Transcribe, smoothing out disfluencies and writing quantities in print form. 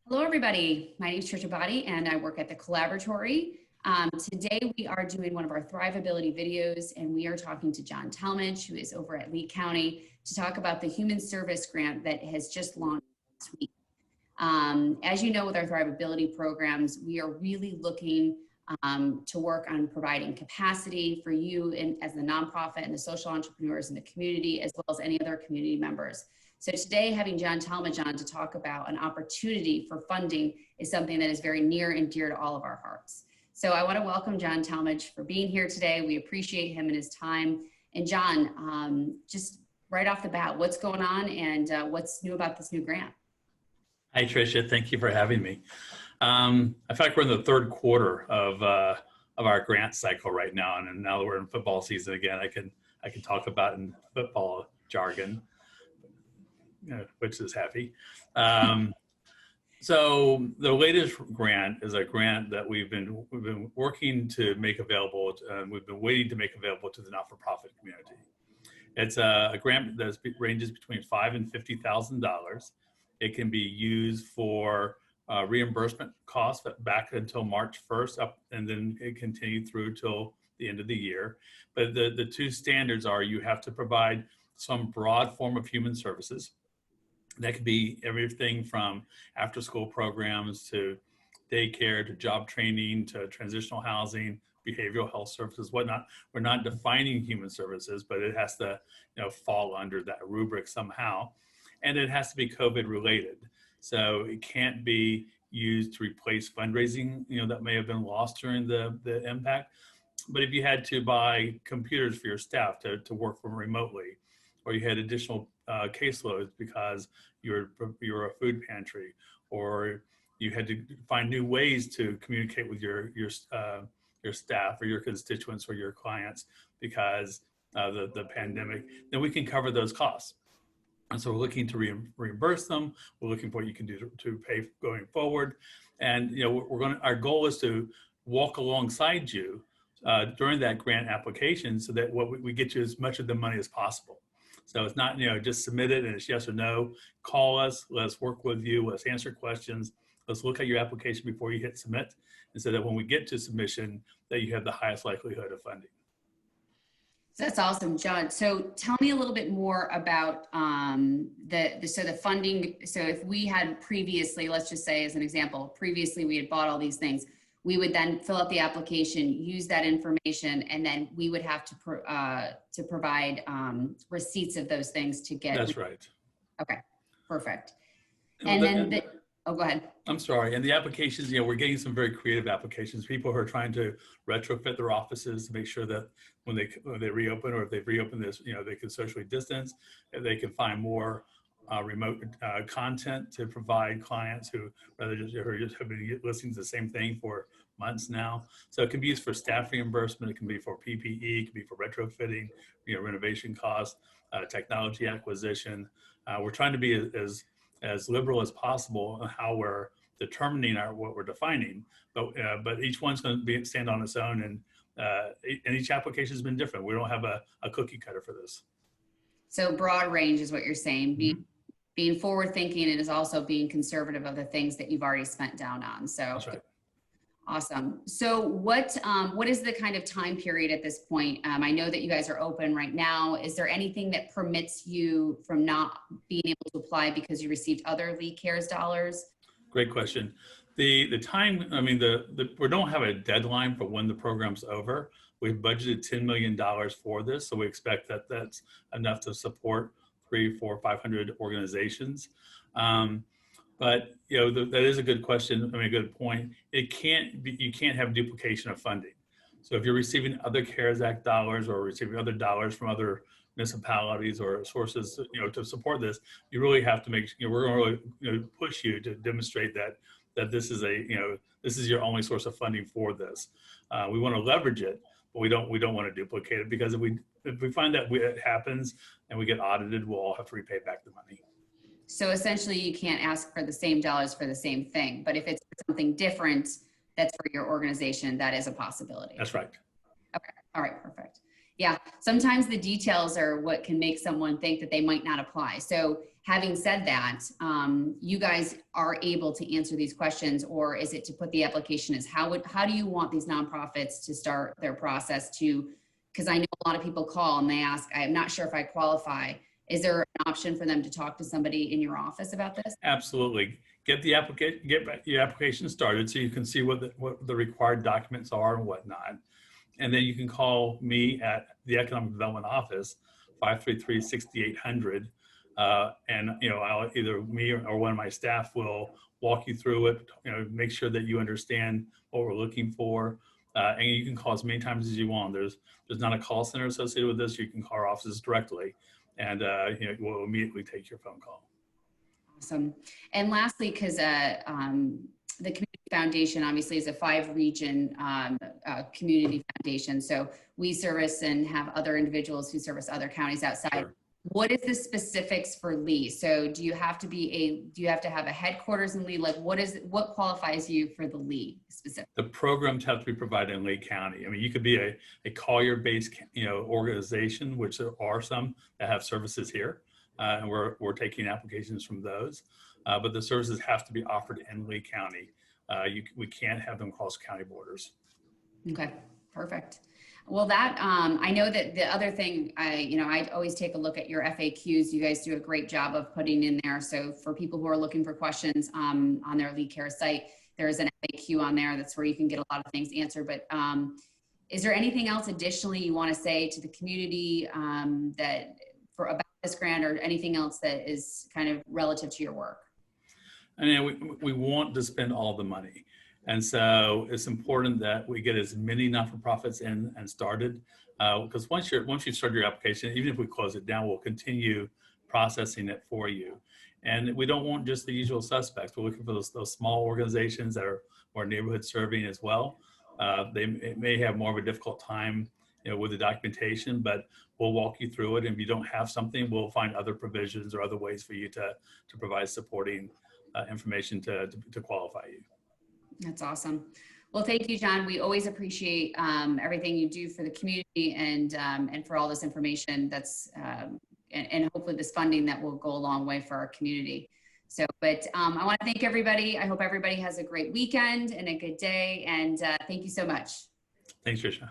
Hello, everybody. My name is Trisha Body, and I work at the Collaboratory. Today, we are doing one of our Thrivability videos, and we are talking to John Talmage, who is over at Lee County, to talk about the Human Service Grant that has just launched this week. As you know, with our Thrivability programs, we are really looking to work on providing capacity for you as the nonprofit and the social entrepreneurs in the community, as well as any other community members. So today, having John Talmage on to talk about an opportunity for funding is something that is very near and dear to all of our hearts. So I want to welcome John Talmage for being here today. We appreciate him and his time. And John, just right off the bat, what's going on and what's new about this new grant? Hi, Tricia. Thank you for having me. In fact, we're in the third quarter of our grant cycle right now, and now that we're in football season again, I can talk about in football jargon, which is happy. So the latest grant is a grant that we've been working to make available. We've been waiting to make available to the not-for-profit community. It's a grant that ranges between $5,000 and $50,000. It can be used for reimbursement costs back until March 1st, and then it continued through till the end of the year. But the two standards are you have to provide some broad form of human services. That could be everything from after-school programs to daycare to job training to transitional housing, behavioral health services, whatnot. We're not defining human services, but it has to fall under that rubric somehow. And it has to be COVID related. So it can't be used to replace fundraising, that may have been lost during the impact. But if you had to buy computers for your staff to work from remotely, or you had additional caseloads because you're a food pantry, or you had to find new ways to communicate with your staff or your constituents or your clients because the pandemic, then we can cover those costs. And so we're looking to reimburse them. We're looking for what you can do to pay going forward. And our goal is to walk alongside you during that grant application so that we get you as much of the money as possible. So it's not, just submit it and it's yes or no. Call us, let's work with you, let's answer questions. Let's look at your application before you hit submit, and so that when we get to submission, that you have the highest likelihood of funding. That's awesome, John. So tell me a little bit more about the funding. So if we had previously, let's just say as an example, previously we had bought all these things, we would then fill out the application, use that information, and then we would have to provide receipts of those things to get. That's right. Okay, perfect. And oh, go ahead. I'm sorry. And the applications, we're getting some very creative applications. People who are trying to retrofit their offices to make sure that when they reopen, or if they've reopened this, they can socially distance, and they can find more remote content to provide clients who have been listening to the same thing for months now. So it can be used for staff reimbursement. It can be for PPE. It can be for retrofitting, renovation costs, technology acquisition. We're trying to be as liberal as possible on how we're determining what we're defining, but each one's going to stand on its own, and each application has been different. We don't have a cookie cutter for this. So broad range is what you're saying. Being forward thinking, and is also being conservative of the things that you've already spent down on. So that's right. Awesome. So what is the kind of time period at this point? I know that you guys are open right now. Is there anything that permits you from not being able to apply because you received other LeeCares dollars? Great question. The time, we don't have a deadline for when the program's over. We've budgeted $10 million for this, so we expect that that's enough to support 300, 400, 500 organizations. But that is a good question. A good point. You can't have duplication of funding. So if you're receiving other CARES Act dollars or receiving other dollars from other municipalities or sources, to support this, you really have to we're going to really, push you to demonstrate that this is this is your only source of funding for this. We want to leverage it, but we don't want to duplicate it, because if we find that it happens and we get audited, we'll all have to repay back the money. So essentially, you can't ask for the same dollars for the same thing, but if it's something different that's for your organization, that is a possibility. That's right. Okay. All right. Perfect. Yeah, sometimes the details are what can make someone think that they might not apply. So having said that, you guys are able to answer these questions, or is it to put the application as how do you want these nonprofits to start their process to, because I know a lot of people call and they ask, I'm not sure if I qualify. Is there an option for them to talk to somebody in your office about this? Absolutely. Get your application started so you can see what the required documents are and whatnot. And then you can call me at the Economic Development Office, 533-6800. And, I'll either me or one of my staff will walk you through it, make sure that you understand what we're looking for. And you can call as many times as you want. There's not a call center associated with this. You can call our offices directly, and we'll immediately take your phone call. Awesome. And lastly, because the Community Foundation obviously is a 5-region community foundation. So we service and have other individuals who service other counties outside. Sure. What is the specifics for Lee? So do you have to have a headquarters in Lee? Like what qualifies you for the Lee specific? The programs have to be provided in Lee County. I mean, you could be a Collier-based, organization, which there are some that have services here. And we're taking applications from those, but the services have to be offered in Lee County. We can't have them cross county borders. Okay, perfect. Well, that I know that the other thing I always take a look at your FAQs. You guys do a great job of putting in there. So for people who are looking for questions on their LeeCares site, there is an FAQ on there. That's where you can get a lot of things answered. But is there anything else additionally you want to say to the community about this grant, or anything else that is kind of relative to your work? I mean, we want to spend all the money. And so it's important that we get as many not-for-profits in and started, because once you start your application, even if we close it down, we'll continue processing it for you. And we don't want just the usual suspects. We're looking for those small organizations that are more neighborhood serving as well. They may have more of a difficult time with the documentation, but we'll walk you through it. And if you don't have something, we'll find other provisions or other ways for you to provide supporting information to qualify you. That's awesome. Well, thank you, John. We always appreciate everything you do for the community and for all this information that's and hopefully this funding that will go a long way for our community. So, but I want to thank everybody. I hope everybody has a great weekend and a good day. And thank you so much. Thanks, Tricia.